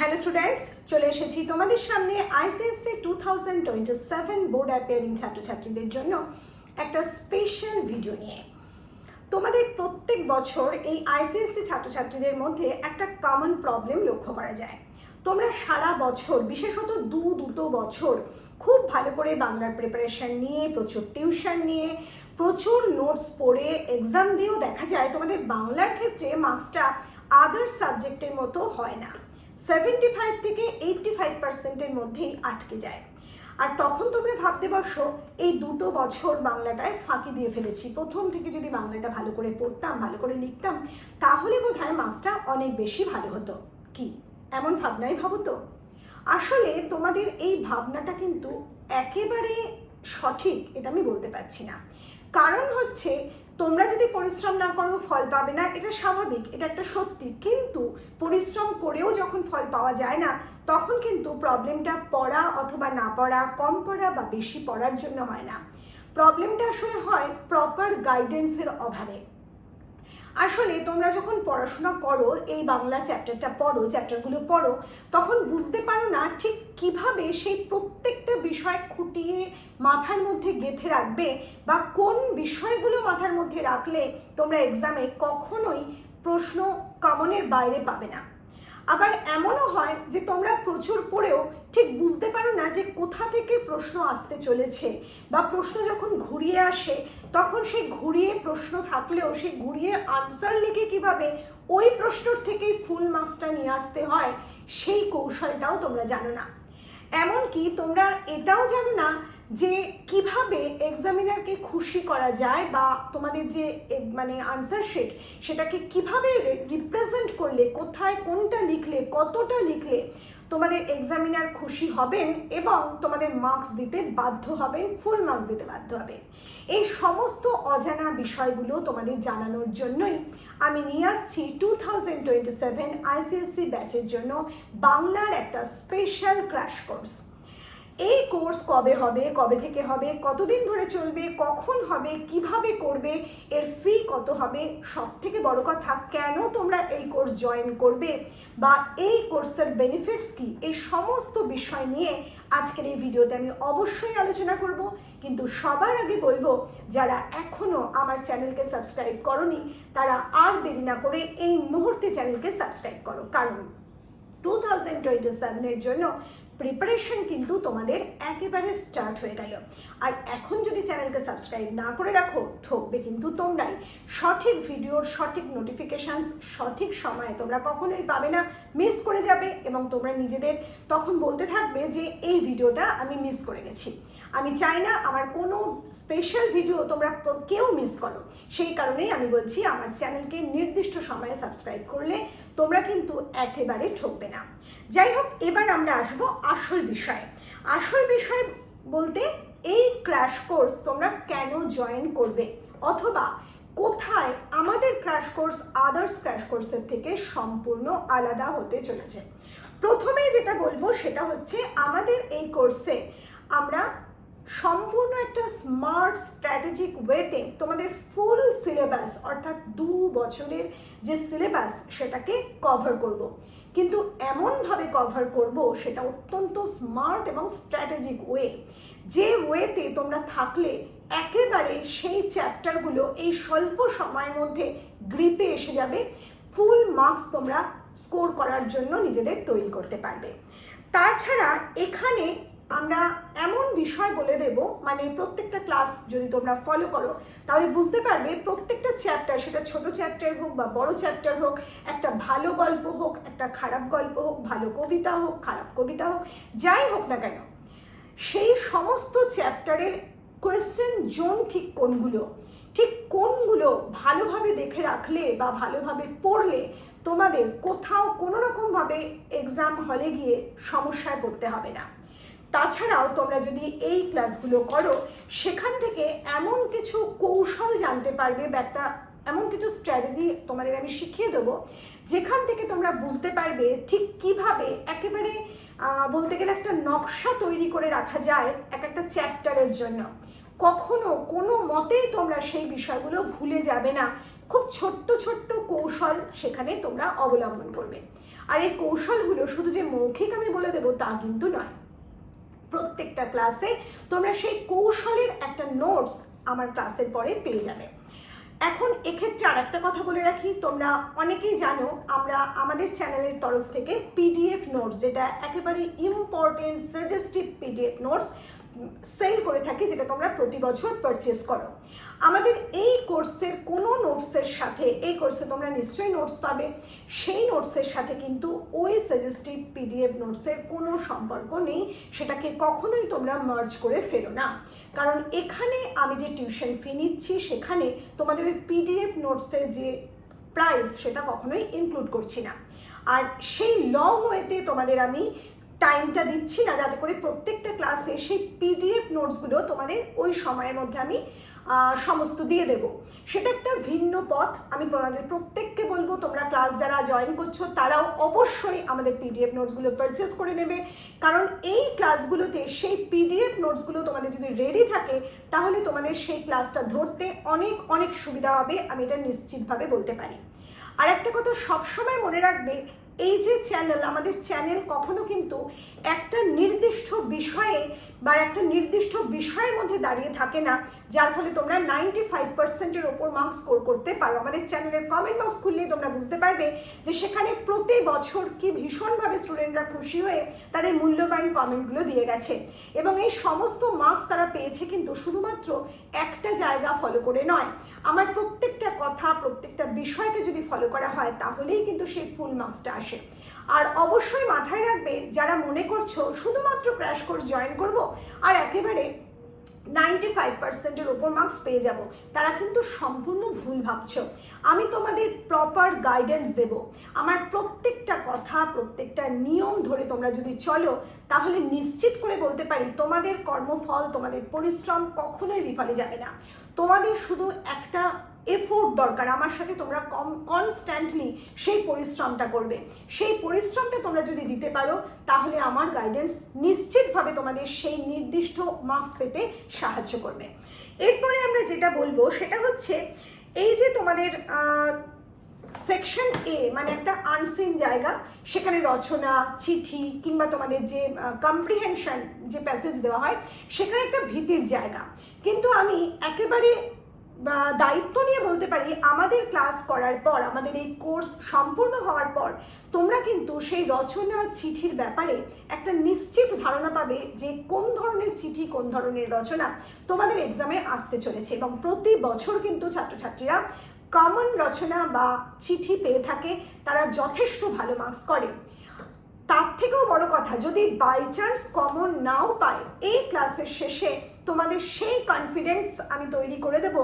Hello students, চলে এসেছি তোমাদের সামনে আইসিএসসি 2027 বোর্ড অ্যাপিয়ারিং ছাত্রছাত্রীদের জন্য একটা স্পেশাল ভিডিও নিয়ে। তোমাদের প্রত্যেক বছর এই আইসিএসসি ছাত্রছাত্রীদের মধ্যে একটা কমন প্রবলেম লক্ষ্য করা যায়। তোমরা সারা বছর, বিশেষত দুটো বছর খুব ভালো করে বাংলার প্রিপারেশন নিয়ে, প্রচুর টিউশন নিয়ে, প্রচুর নোটস পড়ে এক্সাম দিয়েও দেখা যায় তোমাদের বাংলার ক্ষেত্রে মার্কসটা আদার সাবজেক্টের মতো হয় না, 75 থেকে 85%-এর মধ্যেই আটকে যায়। আর তখন তোমরা ভাবতে বসো, এই দুটো বছর বাংলাটায় ফাঁকি দিয়ে ফেলেছি, প্রথম থেকে যদি বাংলাটা ভালো করে পড়তাম, ভালো করে লিখতাম, তাহলে বোধহয় মার্কসটা অনেক বেশি ভালো হতো। কি এমন ভাবনাই ভাবো তো? আসলে তোমাদের এই ভাবনাটা কিন্তু একেবারে সঠিক এটা আমি বলতে পারছি না। কারণ হচ্ছে, তোমরা যদি পরিশ্রম না করো ফল পাবে না, এটা স্বাভাবিক, এটা একটা সত্যি। কিন্তু পরিশ্রম করেও যখন ফল পাওয়া যায় না, তখন কিন্তু প্রবলেমটা পড়া অথবা না পড়া, কম পড়া বা বেশি পড়ার জন্য হয় না। প্রবলেমটা আসলে হয় প্রপার গাইডেন্সের অভাবে। আসলে তোমরা যখন পড়াশোনা করো, এই বাংলা চ্যাপ্টারগুলো পড়ো, তখন বুঝতে পারো না ঠিক কিভাবে সেই প্রত্যেকটা বিষয় খুঁটিয়ে মাথার মধ্যে গেঁথে রাখবে, বা কোন বিষয়গুলো মাথার মধ্যে রাখলে তোমরা এক্সামে কখনোই প্রশ্ন কমনের বাইরে পাবে না। আবার এমনও হয় যে তোমরা প্রচুর পড়েও ঠিক বুঝতে পারো না যে কোথা থেকে প্রশ্ন আসতে চলেছে, বা প্রশ্ন যখন ঘুরিয়ে আসে তখন সেই ঘুরিয়ে প্রশ্ন থাকলেও সেই ঘুরিয়ে আনসার লিখে কিভাবে ওই প্রশ্নর থেকেই ফুল মার্কসটা নিয়ে আসতে হয়, সেই কৌশলটাও তোমরা জানো না। এমনকি তোমরা এটাও জানো না যে কিভাবে এক্সামিনারকে খুশি করা যায়, বা তোমাদের যে আনসার শিট, সেটাকে কিভাবে রিপ্রেজেন্ট করলে, কোথায় কোনটা লিখলে, কতটা লিখলে তোমাদের এক্সামিনার খুশি হবেন এবং তোমাদের মার্কস দিতে বাধ্য হবেন, ফুল মার্কস দিতে বাধ্য হবেন। এই সমস্ত অজানা বিষয়গুলো তোমাদের জানানোর জন্যই আমি নিয়ে আসছি 2027 আইসিএসসি ব্যাচের জন্য বাংলার একটা স্পেশাল ক্র্যাশ কোর্স। এই কোর্স কবে হবে, কবে থেকে হবে, কতদিন ধরে চলবে, কখন হবে, কিভাবে করবে, এর ফি কত হবে, সব থেকে বড় কথা কেন তোমরা এই কোর্স জয়েন করবে, বা এই কোর্সের বেনিফিটস কি, এই সমস্ত বিষয় নিয়ে আজকের এই ভিডিওতে আমি অবশ্যই আলোচনা করব। কিন্তু সবার আগে বলবো, যারা এখনও আমার চ্যানেলকে সাবস্ক্রাইব করোনি, তারা আর দেরি না করে এই মুহূর্তে চ্যানেলকে সাবস্ক্রাইব করো। কারণ 2027-এর জন্য প্রিপারেশন কিন্তু তোমাদের একেবারে স্টার্ট হয়ে গেল। আর এখন যদি চ্যানেলকে সাবস্ক্রাইব না করে রাখো, ঠকবে কিন্তু তোমরাই। সঠিক ভিডিওর সঠিক নোটিফিকেশানস সঠিক সময়ে তোমরা কখনোই পাবে না, মিস করে যাবে, এবং তোমরা নিজেদের তখন বলতে থাকবে যে এই ভিডিওটা আমি মিস করে গেছি। আমি চাই না আমার কোনো স্পেশাল ভিডিও তোমরা কেউ মিস করো। সেই কারণেই আমি বলছি, আমার চ্যানেলকে নির্দিষ্ট সময়ে সাবস্ক্রাইব করলে তোমরা কিন্তু একেবারে ঠকবে না। যাই হোক, এবার আমরা আসবো আসল বিষয় বলতে এই ক্র্যাশ কোর্স তোমরা কেন জয়েন করবে, অথবা কোথায় আমাদের ক্র্যাশ কোর্স আদার্স ক্র্যাশ কোর্সের থেকে সম্পূর্ণ আলাদা হতে চলেছে। প্রথমেই যেটা বলবো সেটা হচ্ছে, আমাদের এই কোর্সে আমরা সম্পূর্ণ একটা স্মার্ট স্ট্র্যাটেজিক ওয়েতে তোমাদের ফুল সিলেবাস, অর্থাৎ 2 বছরের যে সিলেবাস, সেটাকে কভার করব। কিন্তু এমনভাবে কভার করব সেটা অত্যন্ত স্মার্ট এবং স্ট্র্যাটেজিক ওয়ে, যে ওয়েতে তোমরা থাকলে একেবারে সেই চ্যাপ্টারগুলো এই স্বল্প সময়ের মধ্যে গ্রিপে এসে যাবে, ফুল মার্কস তোমরা স্কোর করার জন্য নিজেদের তৈরি করতে পারবে। তাছাড়া এখানে আমরা এমন বিষয় বলে দেব, প্রত্যেকটা ক্লাস যদি তোমরা ফলো করো তাহলে বুঝতে পারবে প্রত্যেকটা চ্যাপ্টার, সেটা ছোট চ্যাপ্টার হোক বা বড় চ্যাপ্টার হোক, একটা ভালো গল্প হোক, একটা খারাপ গল্প হোক, ভালো কবিতা হোক, খারাপ কবিতা হোক, যাই হোক না কেন, সেই সমস্ত চ্যাপ্টারের কোয়েশ্চেন জোন ঠিক কোনগুলো ভালোভাবে দেখে রাখলে বা ভালোভাবে পড়লে তোমাদের কোথাও কোনো রকমভাবে এক্সাম হলে গিয়ে সমস্যায় পড়তে হবে না। তাছাড়াও তোমরা যদি এই ক্লাসগুলো করো, সেখান থেকে এমন কিছু কৌশল জানতে পারবে, বা একটা এমন কিছু স্ট্র্যাটেজি তোমাদের আমি শিখিয়ে দেবো, যেখান থেকে তোমরা বুঝতে পারবে ঠিক কিভাবে একেবারে বলতে গেলে একটা নকশা তৈরি করে রাখা যায় একটা চ্যাপ্টারের জন্য। কখনো কোনো মতেই তোমরা সেই বিষয়গুলো ভুলে যাবে না, খুব ছোট্ট ছোট্ট কৌশল সেখানে তোমরা অবলম্বন করবে। আর এই কৌশলগুলো শুধু যে মৌখিক আমি বলে দেবো তা কিন্তু নয়, প্রত্যেকটা ক্লাসে তোমরা সেই কৌশলের একটা নোটস আমার ক্লাসের পরে পেয়ে যাবে। এখন এক্ষেত্রে আর একটা কথা বলে রাখি, তোমরা অনেকেই জানো আমরা আমাদের চ্যানেলের তরফ থেকে পিডিএফ নোটস, যেটা একেবারে important suggestive PDF notes sell করে থাকি, যেটা তোমরা প্রতি বছর পারচেস করো। আমাদের এই কোর্সের কোনো নোটসের সাথে, এই কোর্সে তোমরা নিশ্চয়ই নোটস পাবে, সেই নোটসের সাথে কিন্তু ওই সাজেস্টিভ পিডিএফ নোটসের কোনো সম্পর্ক নেই, সেটাকে কখনোই তোমরা মার্জ করে ফেলো না। কারণ এখানে আমি যে টিউশন ফি নিচ্ছি সেখানে তোমাদের ওই পিডিএফ নোটসের যে প্রাইস সেটা কখনোই ইনক্লুড করছি না। আর সেই লং ওয়েতে তোমাদের আমি টাইমটা দিচ্ছি না, যাতে করে প্রত্যেকটা ক্লাসে সেই পিডিএফ নোটসগুলো তোমাদের ওই সময়ের মধ্যে আমি সমস্ত দিয়ে দেব। সেটা একটা ভিন্ন পথ। আমি তোমাদের প্রত্যেককে বলবো, তোমরা ক্লাস যারা জয়েন করছো তারাও অবশ্যই আমাদের পিডিএফ নোটসগুলো পারচেস করে নেবে, কারণ এই ক্লাসগুলোতে সেই পিডিএফ নোটসগুলো তোমাদের যদি রেডি থাকে তাহলে তোমাদের সেই ক্লাসটা ধরতে অনেক অনেক সুবিধা হবে, আমি এটা নিশ্চিতভাবে বলতে পারি। আর একটা কথা সবসময় মনে রাখবে, এই যে চ্যানেল, আমাদের চ্যানেল কখনো কিন্তু একটা নির্দিষ্ট বিষয়ে বা একটা নির্দিষ্ট বিষয়ের মধ্যে দাঁড়িয়ে থাকে না, যার ফলে তোমরা 95%-এর ওপর মার্কস স্কোর করতে পারো। আমাদের চ্যানেলের কমেন্ট বক্স খুললেই তোমরা বুঝতে পারবে যে সেখানে প্রতি বছর কি ভীষণভাবে স্টুডেন্টরা খুশি হয়ে তাদের মূল্যবান কমেন্টগুলো দিয়ে গেছে, এবং এই সমস্ত মার্কস তারা পেয়েছে কিন্তু শুধুমাত্র একটা জায়গা ফলো করে নয়। আমার প্রত্যেকটা কথা, প্রত্যেকটা বিষয়কে যদি ফলো করা হয় তাহলেই কিন্তু সেই ফুল মার্কসটা আসে। আর অবশ্যই মাথায় রাখবে, যারা মনে করছো শুধুমাত্র ক্র্যাশ কোর্স জয়েন করব আর একেবারে 95%-এর ওপর মার্কস পেয়ে যাব, তারা কিন্তু সম্পূর্ণ ভুল ভাবছো। আমি তোমাদের প্রপার গাইডেন্স দেব। আমার প্রত্যেকটা কথা, প্রত্যেকটা নিয়ম ধরে তোমরা যদি চলো তাহলে নিশ্চিত করে বলতে পারি তোমাদের কর্মফল, তোমাদের পরিশ্রম কখনোই বিফলে যাবে না। তোমাদের শুধু একটা এফোর্ট দরকার, আমার সাথে তোমরা কনস্ট্যান্টলি সেই পরিশ্রমটা করবে। সেই পরিশ্রমটা তোমরা যদি দিতে পারো তাহলে আমার গাইডেন্স নিশ্চিতভাবে তোমাদের সেই নির্দিষ্ট মার্কস পেতে সাহায্য করবে। এরপরে আমরা যেটা বলবো সেটা হচ্ছে, এই যে তোমাদের সেকশন এ মানে একটা আনসিন জায়গা, সেখানে রচনা, চিঠি কিংবা তোমাদের যে কম্প্রিহেনশন যে প্যাসেজ দেওয়া হয়, সেখানে একটা ভীতির জায়গা। কিন্তু আমি একেবারে দায়িত্ব নিয়ে বলতে পারি, আমাদের ক্লাস করার পর, আমাদের এই কোর্স সম্পূর্ণ হওয়ার পর তোমরা কিন্তু সেই রচনা, চিঠির ব্যাপারে একটা নিশ্চিত ধারণা পাবে যে কোন ধরনের চিঠি, কোন ধরনের রচনা তোমাদের এক্সামে আসতে চলেছে। এবং প্রতি বছর কিন্তু ছাত্রছাত্রীরা কমন রচনা বা চিঠি পেয়ে থাকে, তারা যথেষ্ট ভালো মার্কস করে। তার থেকেও বড় কথা, যদি বাই চান্স কমন নাও পায়, এই ক্লাসের শেষে তোমাদের সেই কনফিডেন্স আমি তৈরি করে দেব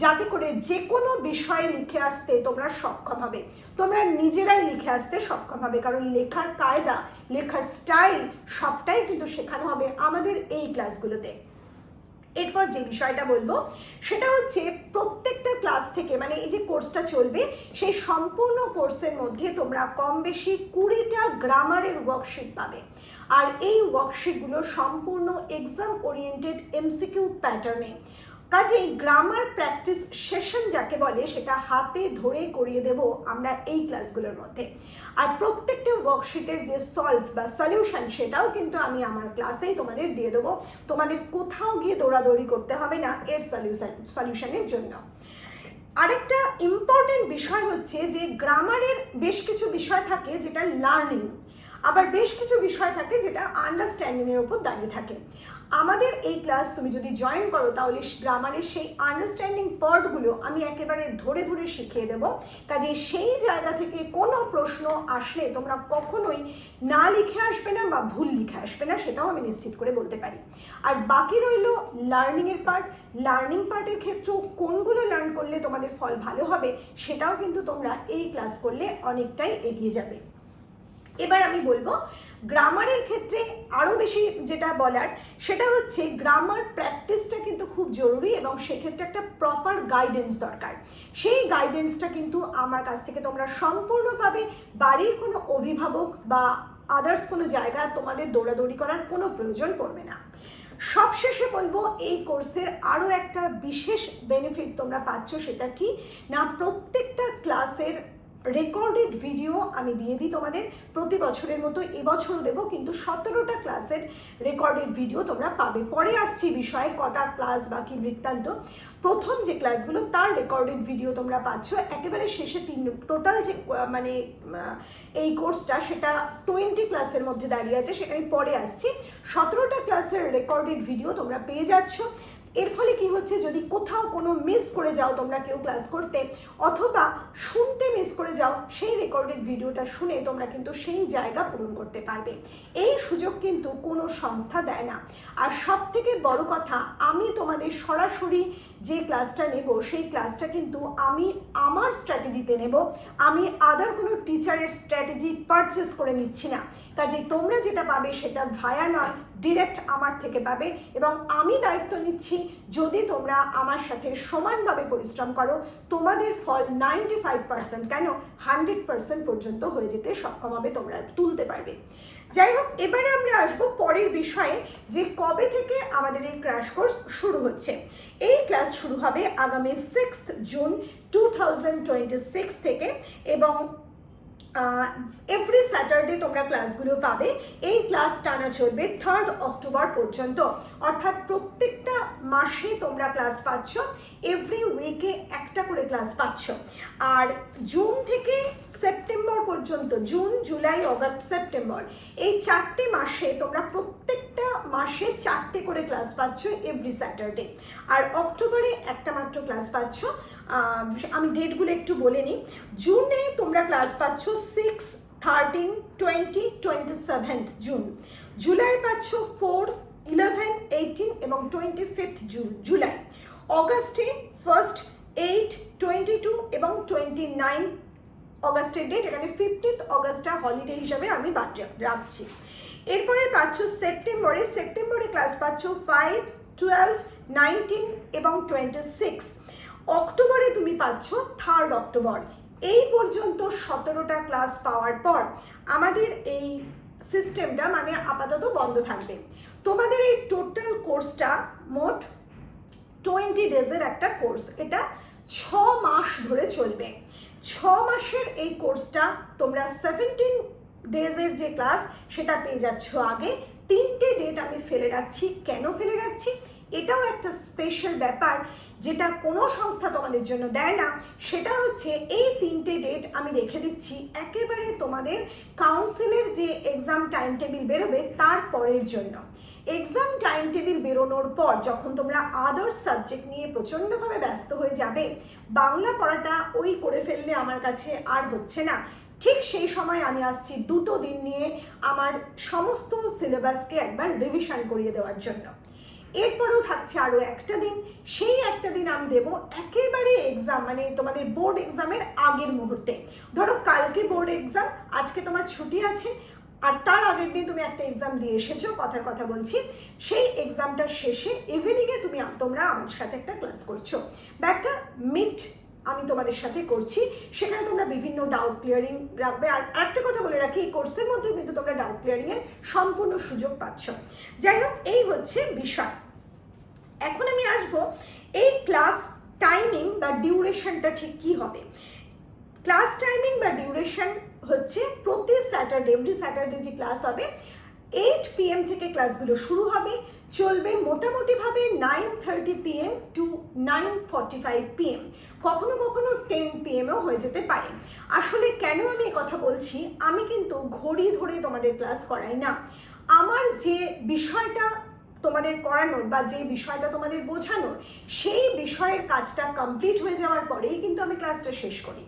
যাতে করে যে কোনো বিষয়ে লিখে আসতে তোমরা সক্ষম হবে, তোমরা নিজেরাই লিখে আসতে সক্ষম হবে। কারণ লেখার কায়দা, লেখার স্টাইল সবটাই কিন্তু শেখানো হবে আমাদের এই ক্লাসগুলোতে। এরপর যে বিষয়টা বলবো সেটা হচ্ছে, প্রত্যেকটা ক্লাস থেকে, মানে এই যে কোর্সটা চলবে সেই সম্পূর্ণ কোর্সের মধ্যে তোমরা কম বেশি 20টা গ্রামারের ওয়ার্কশিট পাবে। আর এই ওয়ার্কশিটগুলো সম্পূর্ণ এক্সাম ওরিয়েন্টেড এমসিকিউ প্যাটার্নে, কাজেই গ্রামার প্র্যাকটিস সেশন যাকে বলে সেটা হাতে ধরে করিয়ে দেব আমরা এই ক্লাসগুলোর মধ্যে। আর প্রত্যেকটা ওয়ার্কশিটের যে সলভ বা সলিউশন সেটাও কিন্তু আমি আমার ক্লাসেই তোমাদের দিয়ে দেবো, তোমাদের কোথাও গিয়ে দৌড়াদৌড়ি করতে হবে না এর সলিউশনের জন্য। আরেকটা ইম্পর্টেন্ট বিষয় হচ্ছে যে গ্রামারের বেশ কিছু বিষয় থাকে যেটা লার্নিং, আবার বেশ কিছু বিষয় থাকে যেটা আন্ডারস্ট্যান্ডিংয়ের উপর দাঁড়িয়ে থাকে। আমাদের এই ক্লাস তুমি যদি জয়েন করো তাহলে গ্রামারের সেই আন্ডারস্ট্যান্ডিং পার্টগুলো আমি একেবারে ধরে ধরে শিখিয়ে দেবো। কাজে সেই জায়গা থেকে কোনো প্রশ্ন আসলে তোমরা কখনোই না লিখে আসবে না বা ভুল লিখে আসবে না, সেটাও আমি নিশ্চিত করে বলতে পারি। আর বাকি রইল লার্নিংয়ের পার্ট। লার্নিং পার্টের ক্ষেত্রেও কোনগুলো লার্ন করলে তোমাদের ফল ভালো হবে সেটাও কিন্তু তোমরা এই ক্লাস করলে অনেকটাই এগিয়ে যাবে। এবার আমি বলবো গ্রামারের ক্ষেত্রে আরও বেশি যেটা বলার সেটা হচ্ছে, গ্রামার প্র্যাকটিসটা কিন্তু খুব জরুরি এবং সেক্ষেত্রে একটা প্রপার গাইডেন্স দরকার। সেই গাইডেন্সটা কিন্তু আমার কাছ থেকে তোমরা সম্পূর্ণ পাবে। বাড়ির কোনো অভিভাবক বা আদার্স কোনো জায়গা তোমাদের দৌড়াদৌড়ি করার কোনো প্রয়োজন পড়বে না। সবশেষে বলবো এই কোর্সের আরও একটা বিশেষ বেনিফিট তোমরা পাচ্ছ, সেটা কি না, প্রত্যেকটা ক্লাসের রেকর্ডেড ভিডিও আমি দিয়ে দিই তোমাদের প্রতি বছরের মতো এবছরও দেবো, কিন্তু 17টা ক্লাসের রেকর্ডেড ভিডিও তোমরা পাবে। পরে আসছি বিষয়ে কটা ক্লাস বা কি বৃত্তান্ত। প্রথম যে ক্লাসগুলো তার রেকর্ডেড ভিডিও তোমরা পাচ্ছ, একেবারে শেষে টোটাল যে মানে এই কোর্সটা সেটা 20 ক্লাসের মধ্যে দাঁড়িয়ে আছে, সেটা আমি পরে আসছি। 17টা ক্লাসের রেকর্ডেড ভিডিও তোমরা পেয়ে যাচ্ছ। এর ফলে কি হচ্ছে, যদি কোথাও কোনো মিস করে যাও তোমরা কেউ ক্লাস করতে, অথবা শুনতে মিস করে যাও, সেই রেকর্ডেড ভিডিওটা শুনে তোমরা কিন্তু সেই জায়গা পূরণ করতে পারবে। এই সুযোগ কিন্তু কোনো সংস্থা দেয় না। আর সব থেকে বড় কথা, আমি তোমাদের সরাসরি যে ক্লাসটা নেব সেই ক্লাসটা কিন্তু আমি আমার স্ট্র্যাটেজিতে নেব, আমি আদার কোনো টিচারের স্ট্র্যাটেজি পারচেস করে নিচ্ছি না। কাজে তোমরা যেটা পাবে সেটা ভায়া নয়, ডিরেক্ট আমার থেকে পাবে। এবং আমি দায়িত্ব নিচ্ছি, যদি তোমরা আমার সাথে সমানভাবে পরিশ্রম করো, তোমাদের ফল 95% কেন 100% পর্যন্ত হয়ে যেতে সক্ষম হবে, তোমরা তুলতে পারবে। যাই হোক, এবারে আমরা আসবো পরের বিষয়ে, যে কবে থেকে আমাদের এই ক্র্যাশ কোর্স শুরু হচ্ছে। এই ক্লাস শুরু হবে আগামী 6 জুন 2026 থেকে, এবং এভরি স্যাটারডে তোমরা ক্লাসগুলো পাবে। এই ক্লাস টানা চলবে 3 অক্টোবর পর্যন্ত, অর্থাৎ প্রত্যেকটা মাসে তোমরা ক্লাস পাচ্ছ, এভরি উইকে একটা করে ক্লাস পাচ্ছ। আর জুন থেকে সেপ্টেম্বর পর্যন্ত, জুন, জুলাই, অগাস্ট, সেপ্টেম্বর, এই 4টে মাসে তোমরা প্রত্যেকটা মাসে 4টে করে ক্লাস পাচ্ছ এভরি স্যাটারডে। আর অক্টোবরে একটা মাত্র ক্লাস পাচ্ছ। আমি ডেটগুলো একটু বলে নিই। জুনে তোমরা ক্লাস পাচ্ছ 6, 13, 20, 27 জুন। জুলাই পাচ্ছ 4, 11, 18 এবং 25 জুলাই। অগাস্টে 1, 8, 22 এবং 29 অগাস্টের ডেট। এখানে 15 অগাস্টটা হলিডে হিসাবে আমি বাদ রাখছি। এরপরে পাচ্ছ সেপ্টেম্বরে ক্লাস পাচ্ছ 5, 12, 19 এবং 26। অক্টোবরে তুমি পাচ্ছ 3 অক্টোবর। এই পর্যন্ত 17টা ক্লাস পাওয়ার পর আমাদের এই সিস্টেমটা মানে আপাতত বন্ধ থাকবে। তোমাদের এই টোটাল কোর্সটা মোট 20 ডেজের একটা কোর্স, এটা 6 মাস ধরে চলবে। 6 মাসের এই কোর্সটা তোমরা 17 ডেজের যে ক্লাস সেটা পেয়ে যাচ্ছ আগে। 3টে ডেট আমি ফেলে রাখছি। কেন ফেলে রাখছি? এটাও একটা স্পেশাল ব্যাপার, যেটা কোনো সংস্থা তোমাদের জন্য দেয় না। সেটা হচ্ছে এই 3টে ডেট আমি রেখে দিচ্ছি একেবারে তোমাদের কাউন্সিলের যে এক্সাম টাইম টেবিল বেরোবে তার পরের জন্য। এক্সাম টাইম টেবিল বেরোনোর পর যখন তোমরা আদার্স সাবজেক্ট নিয়ে প্রচণ্ডভাবে ব্যস্ত হয়ে যাবে, বাংলা পড়াটা ওই করে ফেললে আমার কাছে আর হচ্ছে না, ঠিক সেই সময় আমি আসছি 2টো দিন নিয়ে আমার সমস্ত সিলেবাসকে একবার রিভিশন করিয়ে দেওয়ার জন্য। এরপরেও থাকছে আরও একটা দিন। সেই একটা দিন আমি দেবো একেবারে এক্সাম, মানে তোমাদের বোর্ড এক্সামের আগের মুহূর্তে। ধরো কালকে বোর্ড এক্সাম, আজকে তোমার ছুটি আছে, আর তার আগের দিন তুমি একটা এক্সাম দিয়ে এসেছো, কথার কথা বলছি, সেই এক্সামটার শেষে ইভিনিংয়ে তোমরা আমার সাথে একটা ক্লাস করছো বা একটা মিট আমি তোমাদের সাথে করছি। সেখানে তোমরা বিভিন্ন ডাউট ক্লিয়ারিং রাখবে। আর একটা কথা বলে রাখি, এই কোর্সের মধ্যে কিন্তু তোমরা ডাউট ক্লিয়ারিংয়ের সম্পূর্ণ সুযোগ পাচ্ছ। যাই হোক, এই হচ্ছে বিষয়। এখন আমি আসবো এই ক্লাস টাইমিং বা ডিউরেশনটা ঠিক কী হবে। ক্লাস টাইমিং বা ডিউরেশন হচ্ছে প্রতি স্যাটারডে, এভরি স্যাটারডে যে ক্লাস হবে 8 PM থেকে ক্লাসগুলো শুরু হবে, চলবে মোটামুটিভাবে 9:30 PM টু 9:45 PM, কখনো কখনো 10 PM-ও হয়ে যেতে পারে। আসলে কেন আমি কথা বলছি, আমি কিন্তু ঘড়ি ধরে তোমাদের ক্লাস করাই না। আমার যে বিষয়টা তোমাদের করানোর বা যে বিষয়টা তোমাদের বোঝানোর, সেই বিষয়ের কাজটা কমপ্লিট হয়ে যাওয়ার পরেই কিন্তু আমি ক্লাসটা শেষ করি,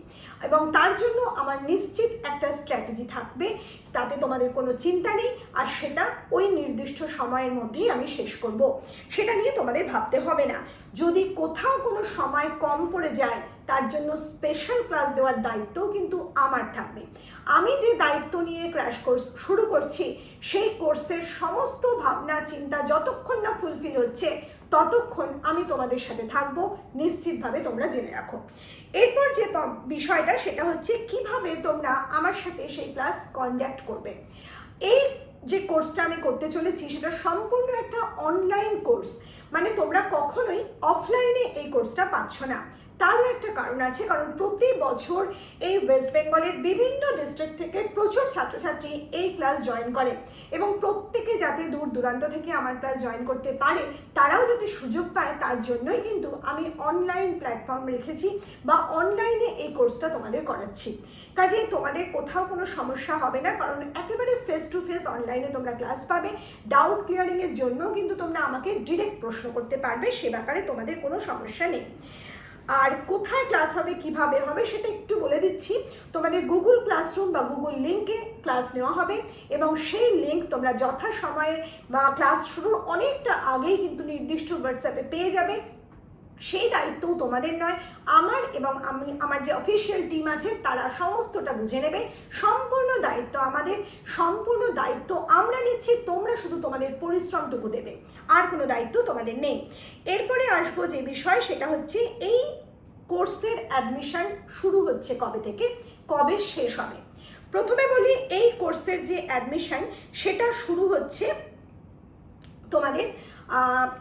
এবং তার জন্য আমার নিশ্চিত একটা স্ট্র্যাটেজি থাকবে, তাতে তোমাদের কোনো চিন্তা নেই। আর সেটা ওই নির্দিষ্ট সময়ের মধ্যেই আমি শেষ করব, সেটা নিয়ে তোমাদের ভাবতে হবে না। যদি কোথাও কোনো সময় কম পড়ে যায়, তার জন্য স্পেশাল ক্লাস দেওয়ার দায়িত্বও কিন্তু আমার থাকবে। আমি যে দায়িত্ব নিয়ে ক্র্যাশ কোর্স শুরু করছি, সেই কোর্সের সমস্ত ভাবনা চিন্তা যতক্ষণ না ফুলফিল হচ্ছে, ততক্ষণ আমি তোমাদের সাথে থাকবো, নিশ্চিতভাবে তোমরা জেনে রাখো। এরপর যে বিষয়টা সেটা হচ্ছে কিভাবে তোমরা আমার সাথে সেই ক্লাস কন্ডাক্ট করবে। এই যে কোর্সটা আমি করতে চলেছি সেটা সম্পূর্ণ একটা অনলাইন কোর্স, মানে তোমরা কখনোই অফলাইনে এই কোর্সটা পাচ্ছ না। তারও একটা কারণ আছে, কারণ প্রতি বছর এই ওয়েস্ট বেঙ্গলের বিভিন্ন ডিস্ট্রিক্ট থেকে প্রচুর ছাত্রছাত্রী এই ক্লাস জয়েন করে এবং প্রত্যেকে যাতে দূর দূরান্ত থেকে আমার ক্লাস জয়েন করতে পারে, তারাও যাতে সুযোগ পায়, তার জন্যই কিন্তু আমি অনলাইন প্ল্যাটফর্ম রেখেছি বা অনলাইনে এই কোর্সটা তোমাদের করাচ্ছি। কাজেই তোমাদের কোথাও কোনো সমস্যা হবে না, কারণ একেবারে ফেস টু ফেস অনলাইনে তোমরা ক্লাস পাবে। ডাউট ক্লিয়ারিংয়ের জন্য কিন্তু তোমরা আমাকে ডিরেক্ট প্রশ্ন করতে পারবে, সে ব্যাপারে তোমাদের কোনো সমস্যা নেই। আর কোথায় ক্লাস হবে, কিভাবে হবে সেটা একটু বলে দিচ্ছি। তোমাদের গুগল ক্লাসরুম বা গুগল লিঙ্কে ক্লাস নেওয়া হবে এবং সেই লিঙ্ক তোমরা যথাসময়ে বা ক্লাস শুরুর অনেকটা আগেই কিন্তু নির্দিষ্ট হোয়াটসঅ্যাপে পেয়ে যাবে। সেই দায়িত্বও তোমাদের নয়, আমার এবং আমার যে অফিসিয়াল টিম আছে তারা সমস্তটা বুঝে নেবে। সম্পূর্ণ দায়িত্ব আমাদের, সম্পূর্ণ দায়িত্ব আমরা নিচ্ছি, তোমরা শুধু তোমাদের পরিশ্রমটুকু দেবে, আর কোনো দায়িত্ব তোমাদের নেই। এরপরে আসবো যে বিষয়, সেটা হচ্ছে এই কোর্সের অ্যাডমিশন শুরু হচ্ছে কবে থেকে, কবে শেষ হবে। প্রথমে বলি, এই কোর্সের যে অ্যাডমিশন সেটা শুরু হচ্ছে তোমাদের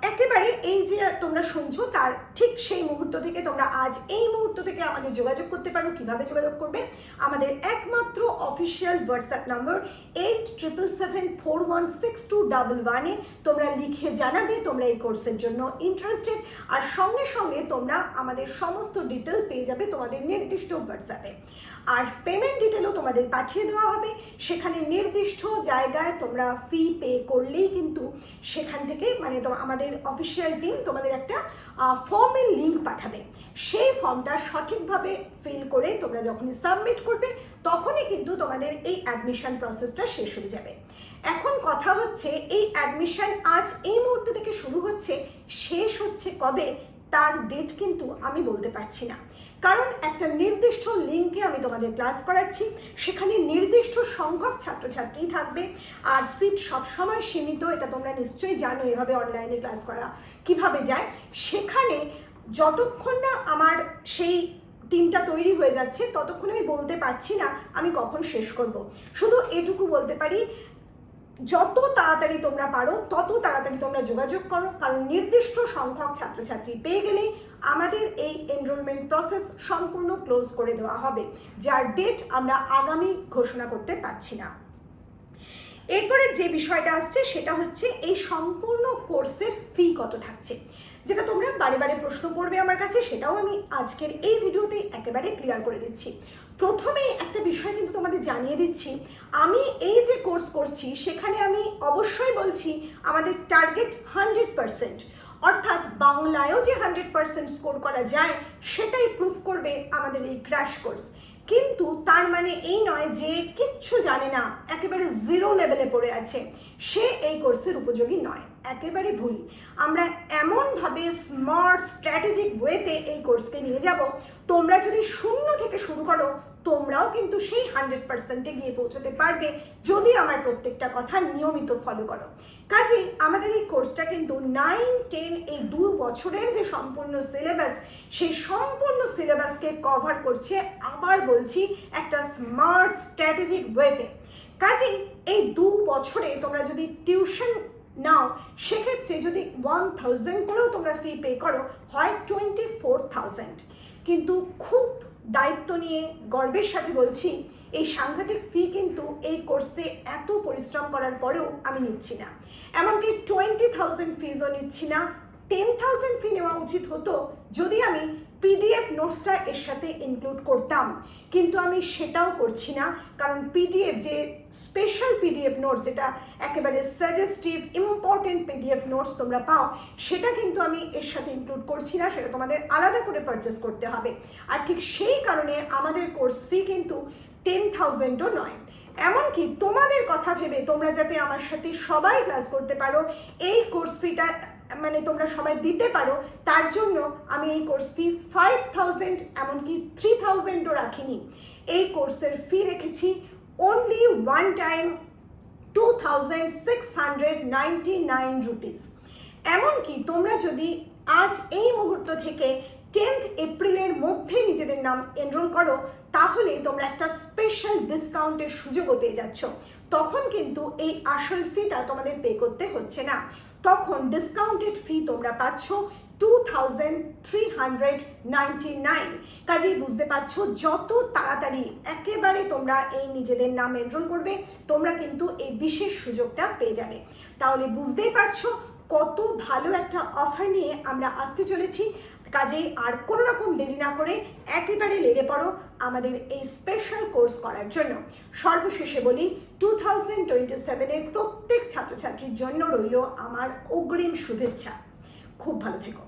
একেবারে এই যে তোমরা শুনছো তার ঠিক সেই মুহূর্ত থেকে। তোমরা আজ এই মুহূর্ত থেকে আমাদের যোগাযোগ করতে পারো। কিভাবে যোগাযোগ করবে? আমাদের একমাত্র অফিসিয়াল হোয়াটসঅ্যাপ নম্বর 8777416211-এ তোমরা লিখে জানাবে তোমরা এই কোর্সের জন্য ইন্টারেস্টেড, আর সঙ্গে সঙ্গে তোমরা আমাদের সমস্ত ডিটেল পেয়ে যাবে তোমাদের নির্দিষ্ট হোয়াটসঅ্যাপে। আর পেমেন্ট ডিটেলও তোমাদের পাঠিয়ে দেওয়া হবে। সেখানে নির্দিষ্ট জায়গায় তোমরা ফি পে করলেই কিন্তু সেখান থেকে মানে আমাদের অফিসিয়াল টিম তোমাদের একটা ফর্মের লিঙ্ক পাঠাবে। সেই ফর্মটা সঠিকভাবে ফিল করে তোমরা যখনই সাবমিট করবে তখনই কিন্তু তোমাদের এই অ্যাডমিশন প্রসেসটা শেষ হয়ে যাবে। এখন কথা হচ্ছে, এই অ্যাডমিশন আজ এই মুহূর্ত থেকে শুরু হচ্ছে, শেষ হচ্ছে কবে তার ডেট কিন্তু আমি বলতে পারছি না, কারণ একটা নির্দিষ্ট লিঙ্কে আমি তোমাদের ক্লাস করাচ্ছি। সেখানে নির্দিষ্ট সংখ্যক ছাত্রছাত্রী থাকবে আর সিট সবসময় সীমিত, এটা তোমরা নিশ্চয়ই জানো এভাবে অনলাইনে ক্লাস করা কিভাবে যায়। সেখানে যতক্ষণ না আমার সেই টিমটা তৈরি হয়ে যাচ্ছে ততক্ষণ আমি বলতে পারছি না আমি কখন শেষ করব। শুধু এটুকু বলতে পারি, যত তাড়াতাড়ি তোমরা পারো তত তাড়াতাড়ি তোমরা যোগাযোগ করো, কারণ নির্দিষ্ট সংখ্যক ছাত্রছাত্রী পেয়ে গেলেই আমাদের এই এনরোলমেন্ট প্রসেস সম্পূর্ণ ক্লোজ করে দেওয়া হবে, যার ডেট আমরা আগামী ঘোষণা করতে পারছি না। এরপরে যে বিষয়টা আসছে সেটা হচ্ছে এই সম্পূর্ণ কোর্সের ফি কত থাকছে, যেটা তোমরা বারে বারে প্রশ্ন করবে আমার কাছে, সেটাও আমি আজকের এই ভিডিওতে একেবারে ক্লিয়ার করে দিচ্ছি। প্রথমে একটা বিষয় কিন্তু তোমাদের জানিয়ে দিচ্ছি, আমি এই যে কোর্স করছি সেখানে আমি অবশ্যই বলছি আমাদের টার্গেট 100%, অর্থাৎ বাংলায়ও যে 100% স্কোর করা যায় সেটাই প্রুফ করবে আমাদের এই ক্র্যাশ কোর্স। কিন্তু তার মানে এই নয় যে কিচ্ছু জানে না, একেবারে জিরো লেভেলে পড়ে আছে, সে এই কোর্সের উপযোগী নয়, একেবারে ভুল। আমরা এমনভাবে স্মার্ট স্ট্র্যাটেজিক ওয়েতে এই কোর্সকে নিয়ে যাব, তোমরা যদি শূন্য থেকে শুরু করো তোমরাও কিন্তু সেই 100%-এ গিয়ে পৌঁছতে পারবে যদি আমার প্রত্যেকটা কথা নিয়মিত ফলো করো। কাজে আমাদের এই কোর্সটা কিন্তু 9-10 এই 2 বছরের যে সম্পূর্ণ সিলেবাস, সেই সম্পূর্ণ সিলেবাসকে কভার করছে, আবার বলছি, একটা স্মার্ট স্ট্র্যাটেজিক ওয়েতে। কাজে এই 2 বছরে তোমরা যদি টিউশন নাও, সেক্ষেত্রে যদি 1000 করেও তোমরা ফি পে করো, হয় 24,000। কিন্তু খুব দায়িত্ব নিয়ে গর্বের সাথে বলছি, এই সাংঘাতিক ফি কিন্তু এই কোর্সে এত পরিশ্রম করার পরেও আমি নিচ্ছি না। এমনকি 20,000 ফিজও নিচ্ছি না। 10,000 ফি নেওয়া উচিত হতো যদি আমি পিডিএফ নোটসটা এর সাথে ইনক্লুড করতাম, কিন্তু আমি সেটাও করছি না, কারণ পিডিএফ যে স্পেশাল পিডিএফ নোটস, যেটা একেবারে সাজেস্টিভ ইম্পর্টেন্ট পিডিএফ নোটস তোমরা পাও, সেটা কিন্তু আমি এর সাথে ইনক্লুড করছি না, সেটা তোমাদের আলাদা করে পারচেস করতে হবে। আর ঠিক সেই কারণে আমাদের কোর্স ফি কিন্তু 10,000ও নয়। এমনকি তোমাদের কথা ভেবে তোমরা যাতে আমার সাথে সবাই ক্লাস করতে পারো, এই কোর্স ফিটা মানে তোমরা সবাই দিতে পারো, তার জন্য আমি এই কোর্স ফি 5,000 এমনকি 3,000ও রাখিনি। এই কোর্সের ফি রেখেছি অনলি ওয়ান টাইম 2,699 রুপিস। এমনকি তোমরা যদি আজ এই মুহূর্ত থেকে 10th এপ্রিলের মধ্যে নিজেদের নাম এনরোল করো, তাহলে তোমরা একটা স্পেশাল ডিসকাউন্টের সুযোগও পেয়ে যাচ্ছ। তখন কিন্তু এই আসল ফিটা তোমাদের পে করতে হচ্ছে না, তখন ডিসকাউন্টেড ফি তোমরা পাচ্ছ 2399। কাজেই বুঝতে পারছো, যত তাড়াতাড়ি একেবারে তোমরা এই নিজেদের নাম এনরোল করবে, তোমরা কিন্তু এই বিশেষ সুযোগটা পেয়ে যাবে। তাহলে বুঝতেই পারছো কত ভালো একটা অফার নিয়ে আমরা আসতে চলেছি। কাজেই আর কোনো রকম দেরি না করে একেবারে লেগে পড়ো আমাদের এই স্পেশাল কোর্স করার জন্য। সর্বশেষে বলি, 2027-এর প্রত্যেক ছাত্রছাত্রীর জন্য রইল আমার অগ্রিম শুভেচ্ছা। খুব ভালো থেকো।